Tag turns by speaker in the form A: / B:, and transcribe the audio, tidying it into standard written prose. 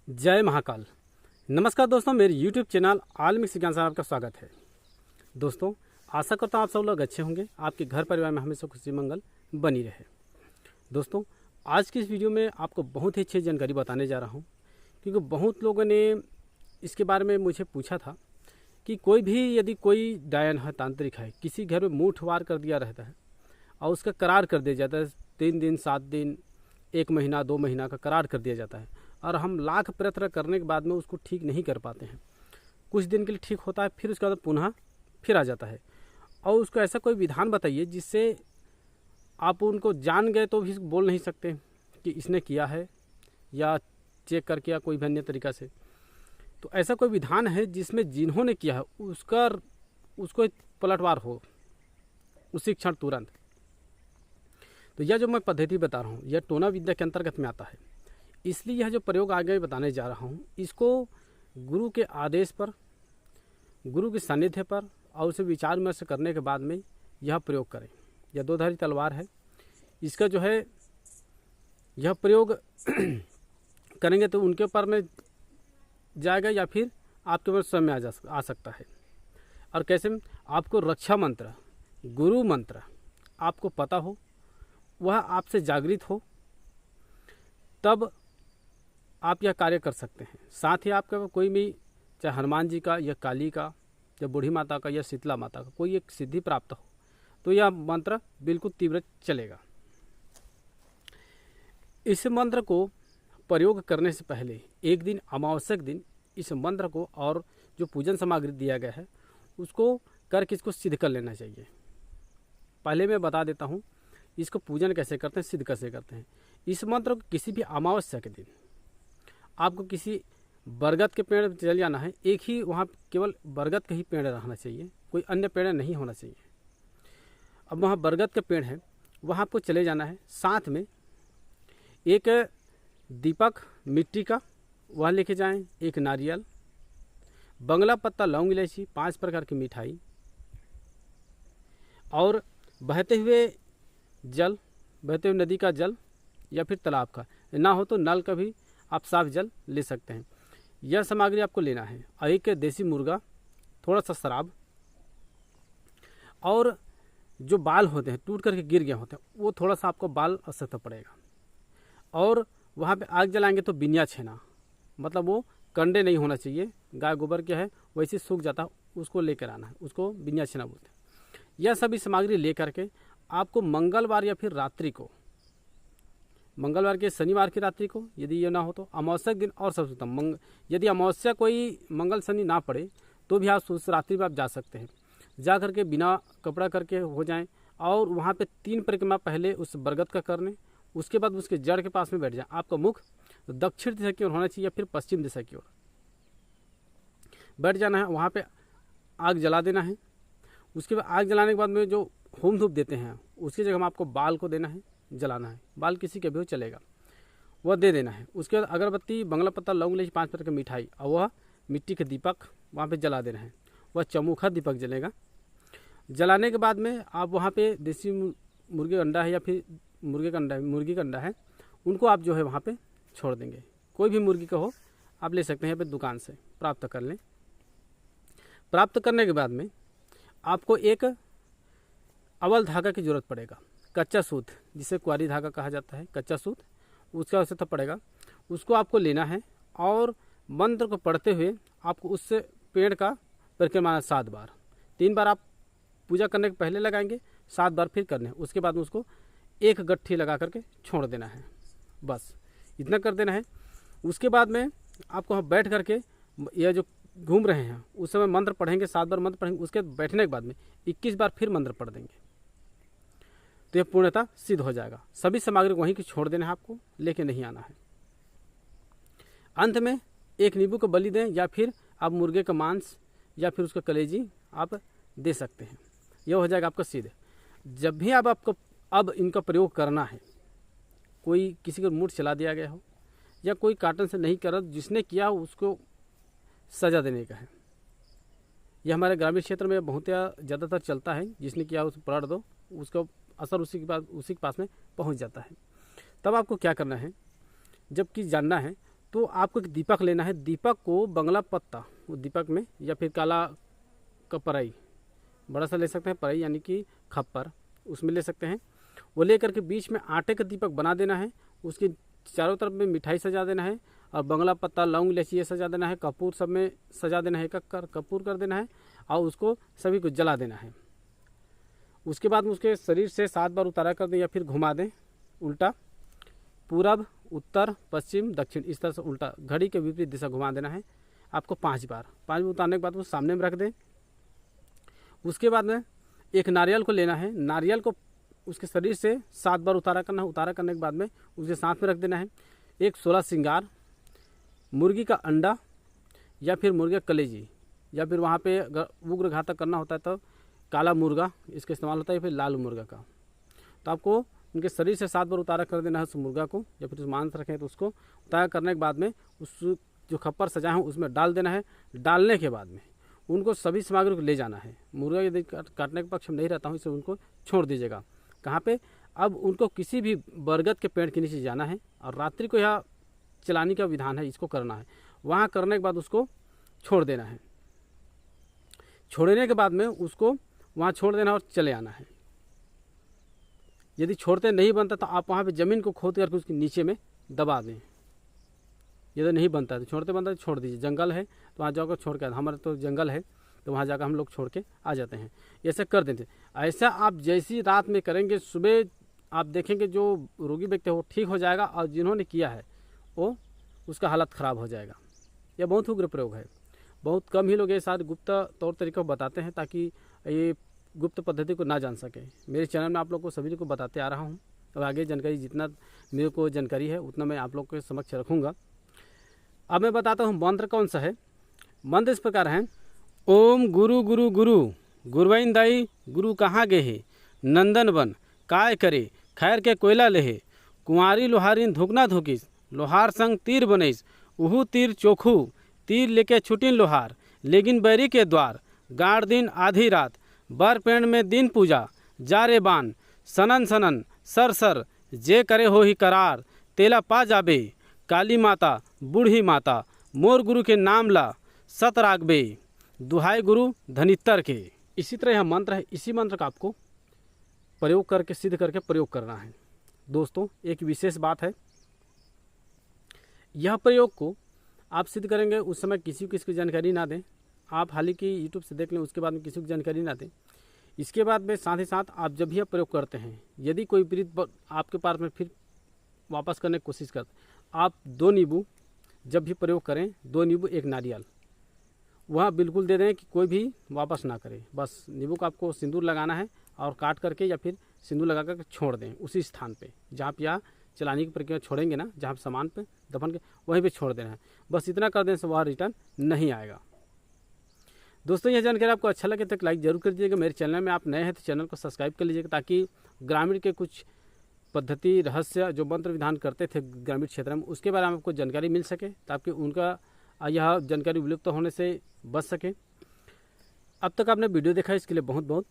A: जय महाकाल। नमस्कार दोस्तों, मेरे YouTube चैनल आलमिक ज्ञान से आपका स्वागत है। दोस्तों, आशा करता हूँ आप सब लोग अच्छे होंगे, आपके घर परिवार में हमेशा खुशी मंगल बनी रहे। दोस्तों, आज की इस वीडियो में आपको बहुत ही अच्छी जानकारी बताने जा रहा हूँ, क्योंकि बहुत लोगों ने इसके बारे में मुझे पूछा था कि कोई भी यदि कोई डायन है, तांत्रिक है, किसी घर में मुँह ठुवार कर दिया रहता है और उसका करार कर दिया जाता है, 3 दिन 7 दिन 1 महीना 2 महीना का करार कर दिया जाता है, और हम लाख प्रयत्न करने के बाद में उसको ठीक नहीं कर पाते हैं। कुछ दिन के लिए ठीक होता है, फिर उसके बाद पुनः फिर आ जाता है। और उसको ऐसा कोई विधान बताइए जिससे आप उनको जान गए तो भी बोल नहीं सकते कि इसने किया है, या चेक करके या कोई भी अन्य तरीका से। तो ऐसा कोई विधान है जिसमें जिन्होंने किया है उसको पलटवार हो उसी क्षण तुरंत। तो यह जो मैं पद्धति बता रहा हूँ यह टोना विद्या के अंतर्गत में आता है। इसलिए यह जो प्रयोग आगे बताने जा रहा हूँ, इसको गुरु के आदेश पर, गुरु के सानिध्य पर और उसे विचार विमर्श करने के बाद में यह प्रयोग करें। यह 2 धारी तलवार है। इसका जो है यह प्रयोग करेंगे तो उनके ऊपर में जाएगा या फिर आपके ऊपर स्वयं में आ सकता है। और कैसे में आपको रक्षा मंत्र, गुरु मंत्र आपको पता हो, वह आपसे जागृत हो, तब आप यह कार्य कर सकते हैं। साथ ही आपका कोई भी, चाहे हनुमान जी का या काली का या बूढ़ी माता का या शीतला माता का कोई एक सिद्धि प्राप्त हो, तो यह मंत्र बिल्कुल तीव्र चलेगा। इस मंत्र को प्रयोग करने से पहले एक दिन, अमावस्यक दिन, इस मंत्र को और जो पूजन सामग्री दिया गया है उसको करके इसको सिद्ध कर लेना चाहिए। पहले मैं बता देता हूँ इसको पूजन कैसे करते हैं, सिद्ध कैसे करते हैं। इस मंत्र को किसी भी अमावस्या के दिन आपको किसी बरगद के पेड़ पर चल जाना है। एक ही वहाँ केवल बरगद का ही पेड़ रहना चाहिए, कोई अन्य पेड़ नहीं होना चाहिए। अब वहाँ बरगद का पेड़ है, वहाँ आपको चले जाना है। साथ में एक दीपक मिट्टी का वह लेके जाएं, एक नारियल, बंगला पत्ता, लौंग, इलायची, 5 प्रकार की मिठाई और बहते हुए जल, बहते हुए नदी का जल या फिर तालाब का, ना हो तो नल का भी आप साफ जल ले सकते हैं। यह सामग्री आपको लेना है। और एक देसी मुर्गा, थोड़ा सा शराब, और जो बाल होते हैं टूट करके गिर गए होते हैं वो थोड़ा सा आपको बाल आवश्यकता पड़ेगा। और वहाँ पे आग जलाएंगे तो बिनिया छेना, मतलब वो कंडे नहीं होना चाहिए। गाय गोबर क्या है वैसे सूख जाता है, उसको लेकर आना है, उसको बिनिया छेना बोलते हैं। यह सभी सामग्री ले करके आपको मंगलवार या फिर रात्रि को, मंगलवार के शनिवार की रात्रि को, यदि ये ना हो तो अमावस्या दिन और सबसे उत्तम। यदि अमावस्या कोई मंगल शनि ना पड़े तो भी आप उस रात्रि में आप जा सकते हैं। जा करके बिना कपड़ा करके हो जाएं और वहाँ पे 3 परिक्रमा पहले उस बरगद का करने, उसके बाद उसके जड़ के पास में बैठ जाए। आपका मुख दक्षिण दिशा की ओर होना चाहिए या फिर पश्चिम दिशा की ओर बैठ जाना है। वहाँ पे आग जला देना है। उसके बाद आग जलाने के बाद में जो होम धूप देते हैं उसकी जगह में आपको बाल को देना है, जलाना है। बाल किसी के भी हो चलेगा, वह दे देना है। उसके बाद अगरबत्ती, बंगला पत्ता, लौंग, इलायची, 5 प्रकार की मिठाई और वह मिट्टी के दीपक वहाँ पे जला देना है। वह चमुखा दीपक जलेगा। जलाने के बाद में आप वहाँ पे देसी मुर्गे अंडा है या फिर मुर्गी का अंडा है, उनको आप जो है वहाँ पे छोड़ देंगे। कोई भी मुर्गी का हो आप ले सकते हैं, यहाँ पे दुकान से प्राप्त कर लें। प्राप्त करने के बाद में आपको एक अवल धागा की जरूरत पड़ेगा, कच्चा सूत, जिसे कुंवारी धागा कहा जाता है, कच्चा सूत, उसका आवश्यकता पड़ेगा। उसको आपको लेना है और मंत्र को पढ़ते हुए आपको उस पेड़ का परिक्रमा 7 बार, 3 बार आप पूजा करने के पहले लगाएंगे, 7 बार फिर करने हैं। उसके बाद में उसको एक गट्ठी लगा करके छोड़ देना है। बस इतना कर देना है। उसके बाद में आपको वहाँ बैठ करके यह जो घूम रहे हैं उस समय मंत्र पढ़ेंगे, 7 बार मंत्र पढ़ेंगे। उसके बैठने के बाद में 21 बार फिर मंत्र पढ़ देंगे तो यह पूर्णतः सिद्ध हो जाएगा। सभी सामग्री वहीं की छोड़ देना है, आपको लेके नहीं आना है। अंत में एक नींबू को बलि दें या फिर आप मुर्गे का मांस या फिर उसका कलेजी आप दे सकते हैं। यह हो जाएगा आपका सिद्ध। जब भी आपको अब इनका प्रयोग करना है, कोई किसी को मूड चला दिया गया हो या कोई कार्टन से नहीं कर, जिसने किया उसको सजा देने का है। यह हमारे ग्रामीण क्षेत्र में बहुत ज़्यादातर चलता है। जिसने किया उस पलट दो, उसका असर उसी के पास में पहुंच जाता है। तब आपको क्या करना है, जबकि जानना है तो आपको एक दीपक लेना है। दीपक को बंगला पत्ता, वो दीपक में, या फिर काला का परई, बड़ा सा ले सकते हैं, परई यानी कि खप्पर, उसमें ले सकते हैं। वो लेकर के बीच में आटे का दीपक बना देना है। उसके चारों तरफ में मिठाई सजा देना है और बंगला पत्ता, लौंग, इलायची ये सजा देना है। कपूर सब में सजा देना है, एक कर कपूर कर देना है और उसको सभी को जला देना है। उसके बाद में उसके शरीर से 7 बार उतारा कर दें या फिर घुमा दें उल्टा, पूरब, उत्तर, पश्चिम, दक्षिण, इस तरह से उल्टा घड़ी के विपरीत दिशा घुमा देना है आपको 5 बार। 5 बार उतारने के बाद वो सामने में रख दें। उसके बाद में एक नारियल को लेना है। नारियल को उसके शरीर से 7 बार उतारा करना है। उतारा करने के बाद में उसके साथ में रख देना है एक 16 श्रृंगार, मुर्गी का अंडा या फिर मुर्गे कलेजी, या फिर वहाँ पे उग्र घातक करना होता है तो काला मुर्गा इसका इस्तेमाल होता है, या फिर लाल मुर्गा का। तो आपको उनके शरीर से 7 बार उतारा कर देना है उस मुर्गा को, या फिर उस मांस रखें तो उसको उतारा करने के बाद में उस जो खप्पर सजाए हैं उसमें डाल देना है। डालने के बाद में उनको सभी सामग्री को ले जाना है। मुर्गा यदि काटने के पक्ष में नहीं रहता हूँ, इसे उनको छोड़ दीजिएगा। कहाँ पे? अब उनको किसी भी बरगद के पेड़ के नीचे जाना है और रात्रि को यह चलाने का विधान है, इसको करना है। वहाँ करने के बाद उसको छोड़ देना है। छोड़ने के बाद में उसको वहाँ छोड़ देना और चले आना है। यदि छोड़ते नहीं बनता तो आप वहाँ पे ज़मीन को खोद करके उसके नीचे में दबा दें। यदि नहीं बनता है तो छोड़ते बनता है तो छोड़ दीजिए। जंगल है तो वहाँ जाकर छोड़ के, हमारे तो जंगल है तो वहाँ जाकर हम लोग छोड़ के आ जाते हैं। ऐसे कर देते। ऐसा आप जैसी रात में करेंगे, सुबह आप देखेंगे जो रोगी व्यक्ति है वो ठीक हो जाएगा, और जिन्होंने किया है वो उसका हालत ख़राब हो जाएगा। यह बहुत उग्र प्रयोग है। बहुत कम ही लोग ये सारे गुप्त तौर तरीक़ों को बताते हैं ताकि ये गुप्त पद्धति को ना जान सके। मेरे चैनल में आप लोग को सभी को बताते आ रहा हूँ, और आगे जानकारी जितना मेरे को जानकारी है उतना मैं आप लोग के समक्ष रखूँगा। अब मैं बताता हूँ मंत्र कौन सा है। मंत्र इस प्रकार है: ओम गुरु गुरु गुरु गुरुवैन दाई, गुरु कहाँ गे, नंदन बन काय करे, खैर के कोयला लेहे, कुंवारी लोहारीन धुकना धुकिस, लोहार संग तीर बनैस, उहू तीर चोखू, तीर लेके छुटिन लोहार, लेकिन बैरी के द्वार, गाड़ दिन आधी रात, बर पेड़ में दिन पूजा, जा रे बान, सनन सनन सर सर, जे करे हो ही करार, तेला पा जाबे, काली माता बूढ़ी माता, मोर गुरु के नाम ला सत रागबे, दुहाई गुरु धनित्तर के। इसी तरह यह मंत्र है। इसी मंत्र का आपको प्रयोग करके, सिद्ध करके प्रयोग करना है। दोस्तों एक विशेष बात है, यह प्रयोग को आप सिद्ध करेंगे उस समय किसी को इसकी जानकारी ना दें। आप हालांकि यूट्यूब से देख लें, उसके बाद में किसी को जानकारी ना दें। इसके बाद में साथ ही साथ आप जब भी प्रयोग करते हैं, यदि कोई विपरीत आपके पास में फिर वापस करने की कोशिश करते, आप 2 नींबू जब भी प्रयोग करें, 2 नींबू 1 नारियल वहाँ बिल्कुल दे दें कि कोई भी वापस ना करे। बस नींबू को आपको सिंदूर लगाना है और काट करके या फिर सिंदूर लगा करके छोड़ दें उसी स्थान पे जहाँ पे या चलाने की प्रक्रिया छोड़ेंगे ना, जहाँ सामान पे दफन के वहीं पे छोड़ देना है। बस इतना कर देने से वह रिटर्न नहीं आएगा। दोस्तों यह जानकारी आपको अच्छा लगे तो लाइक जरूर कर दीजिएगा। मेरे चैनल में आप नए हैं तो चैनल को सब्सक्राइब कर लीजिएगा, ताकि ग्रामीण के कुछ पद्धति, रहस्य, जो मंत्र विधान करते थे ग्रामीण क्षेत्र में, उसके बारे में आपको जानकारी मिल सके, ताकि उनका यह जानकारी विलुप्त होने से बच सके। अब तक आपने वीडियो देखा, इसके लिए बहुत बहुत